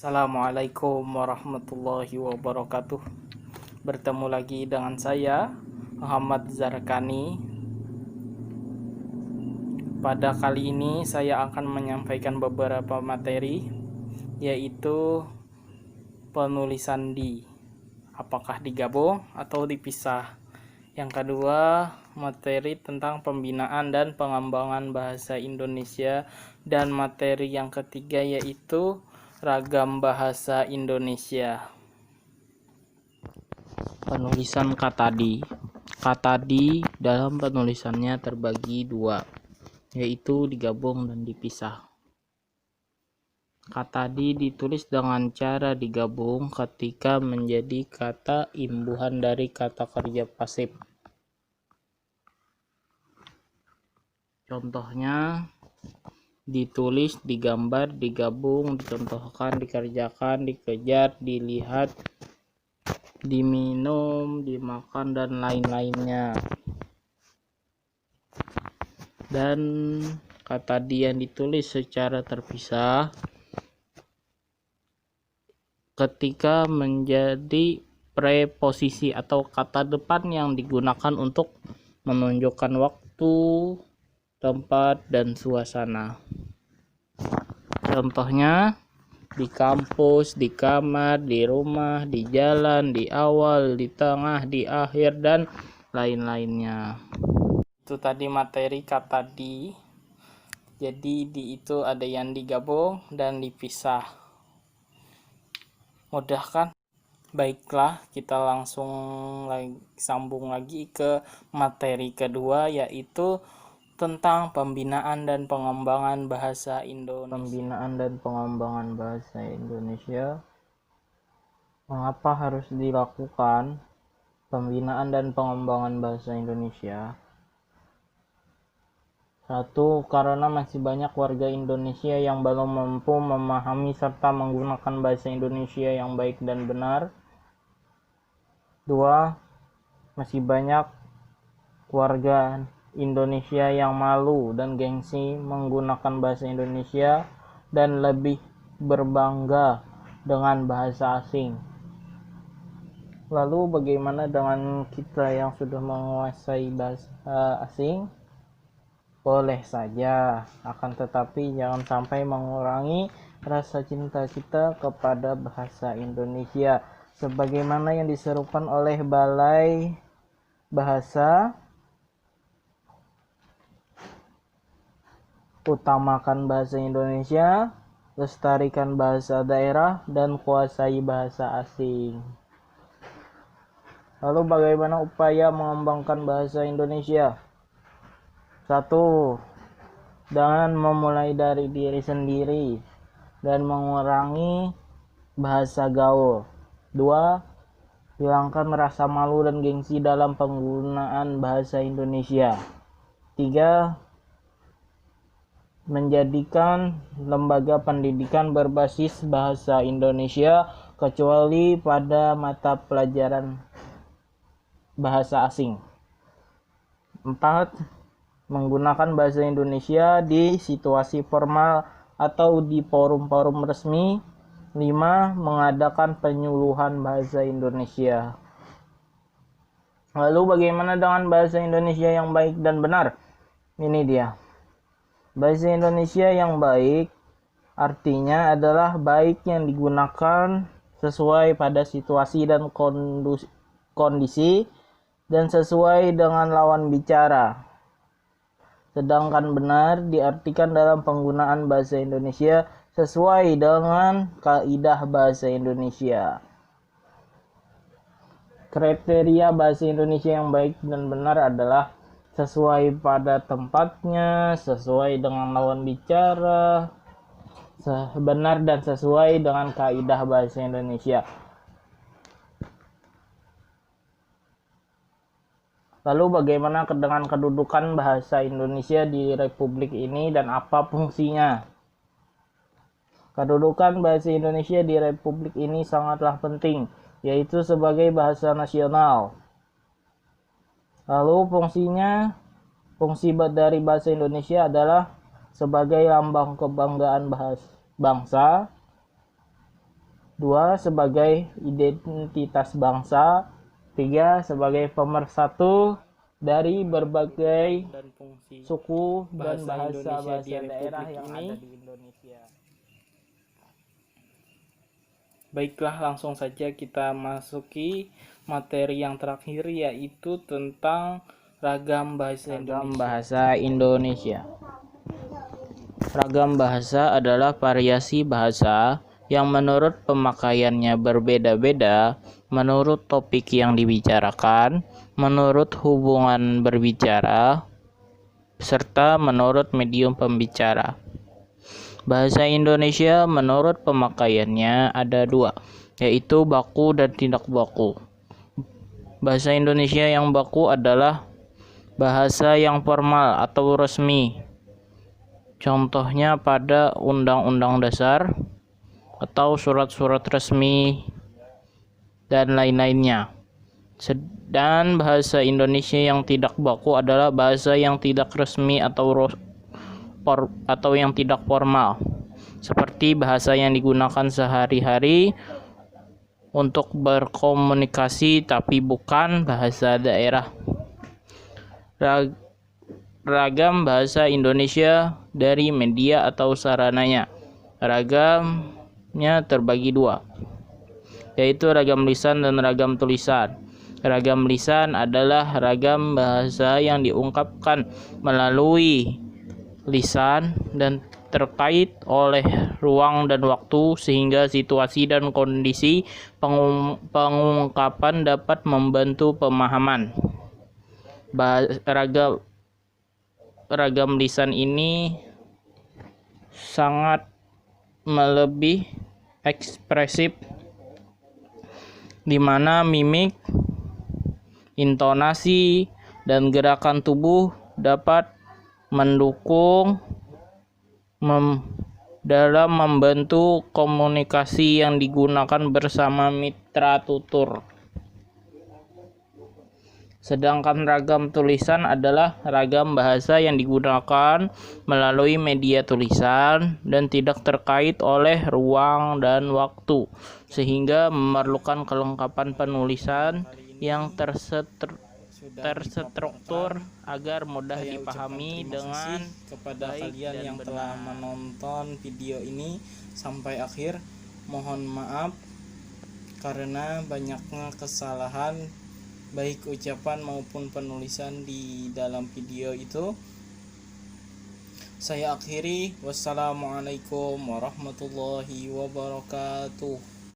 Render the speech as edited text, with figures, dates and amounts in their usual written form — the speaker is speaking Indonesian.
Assalamualaikum warahmatullahi wabarakatuh. Bertemu lagi dengan saya Muhammad Zarkani. Pada kali ini saya akan menyampaikan beberapa materi, yaitu penulisan di apakah digabung atau dipisah. Yang kedua, materi tentang pembinaan dan pengembangan bahasa Indonesia, dan materi yang ketiga yaitu ragam bahasa Indonesia. Penulisan kata di. Kata di dalam penulisannya terbagi dua, yaitu digabung dan dipisah. Kata di ditulis dengan cara digabung ketika menjadi kata imbuhan dari kata kerja pasif. Contohnya ditulis, digambar, digabung, dicontohkan, dikerjakan, dikejar, dilihat, diminum, dimakan, dan lain-lainnya. Dan kata di yang ditulis secara terpisah ketika menjadi preposisi atau kata depan yang digunakan untuk menunjukkan waktu, tempat, dan suasana. Contohnya di kampus, di kamar, di rumah, di jalan, di awal, di tengah, di akhir, dan lain-lainnya. Itu tadi materi kata di. Jadi di itu ada yang digabung dan dipisah. Mudah kan? Baiklah, kita langsung sambung lagi ke materi kedua, yaitu tentang pembinaan dan pengembangan bahasa Indonesia. Pembinaan dan pengembangan bahasa Indonesia. Mengapa harus dilakukan pembinaan dan pengembangan bahasa Indonesia? Satu, karena masih banyak warga Indonesia yang belum mampu memahami serta menggunakan bahasa Indonesia yang baik dan benar. Dua, masih banyak warga Indonesia yang malu dan gengsi menggunakan bahasa Indonesia dan lebih berbangga dengan bahasa asing. Lalu bagaimana dengan kita yang sudah menguasai bahasa asing? Boleh saja, akan tetapi jangan sampai mengurangi rasa cinta kita kepada bahasa Indonesia, sebagaimana yang diserukan oleh Balai Bahasa. Utamakan bahasa Indonesia, lestarikan bahasa daerah, dan kuasai bahasa asing. Lalu bagaimana upaya mengembangkan bahasa Indonesia? 1. Dengan memulai dari diri sendiri dan mengurangi bahasa gaul. 2. Hilangkan rasa malu dan gengsi dalam penggunaan bahasa Indonesia. 3. Menjadikan lembaga pendidikan berbasis bahasa Indonesia kecuali pada mata pelajaran bahasa asing. 4. Menggunakan bahasa Indonesia di situasi formal atau di forum-forum resmi. 5. Mengadakan penyuluhan bahasa Indonesia. Lalu bagaimana dengan bahasa Indonesia yang baik dan benar? Ini dia. Bahasa Indonesia yang baik artinya adalah baik yang digunakan sesuai pada situasi dan kondisi dan sesuai dengan lawan bicara. Sedangkan benar diartikan dalam penggunaan bahasa Indonesia sesuai dengan kaidah bahasa Indonesia. Kriteria bahasa Indonesia yang baik dan benar adalah sesuai pada tempatnya, sesuai dengan lawan bicara, benar dan sesuai dengan kaidah bahasa Indonesia. Lalu bagaimana dengan kedudukan bahasa Indonesia di Republik ini dan apa fungsinya? Kedudukan bahasa Indonesia di Republik ini sangatlah penting, yaitu sebagai bahasa nasional. Lalu fungsi dari bahasa Indonesia adalah sebagai lambang kebanggaan bangsa, 2. Sebagai identitas bangsa. 3. Sebagai pemersatu dari berbagai dan fungsi suku dan bahasa bahasa Indonesia di daerah Republik yang ini. ada di Indonesia. Baiklah, langsung saja kita masuki materi yang terakhir, yaitu tentang ragam bahasa Indonesia. Ragam bahasa adalah variasi bahasa yang menurut pemakaiannya berbeda-beda, menurut topik yang dibicarakan, menurut hubungan berbicara, serta menurut medium pembicara. Bahasa Indonesia menurut pemakaiannya ada 2, yaitu baku dan tidak baku. Bahasa Indonesia yang baku adalah bahasa yang formal atau resmi. Contohnya pada Undang-Undang Dasar atau surat-surat resmi dan lain-lainnya. Dan bahasa Indonesia yang tidak baku adalah bahasa yang tidak resmi atau yang tidak formal, seperti bahasa yang digunakan sehari-hari untuk berkomunikasi tapi bukan bahasa daerah. Ragam bahasa Indonesia dari media atau sarananya. Ragamnya terbagi 2, yaitu ragam lisan dan ragam tulisan. Ragam lisan adalah ragam bahasa yang diungkapkan melalui lisan dan terkait oleh ruang dan waktu, sehingga situasi dan kondisi pengungkapan dapat membantu pemahaman. Ragam lisan ini sangat lebih ekspresif, di mana mimik, intonasi, dan gerakan tubuh dapat mendukung dalam membantu komunikasi yang digunakan bersama mitra tutur. Sedangkan ragam tulisan adalah ragam bahasa yang digunakan melalui media tulisan dan tidak terkait oleh ruang dan waktu, sehingga memerlukan kelengkapan penulisan yang terstruktur agar mudah dipahami dengan kepada baik kalian dan yang benar. telah menonton video ini sampai akhir. Mohon maaf karena banyaknya kesalahan baik ucapan maupun penulisan di dalam video itu. Saya akhiri. Wassalamualaikum warahmatullahi wabarakatuh.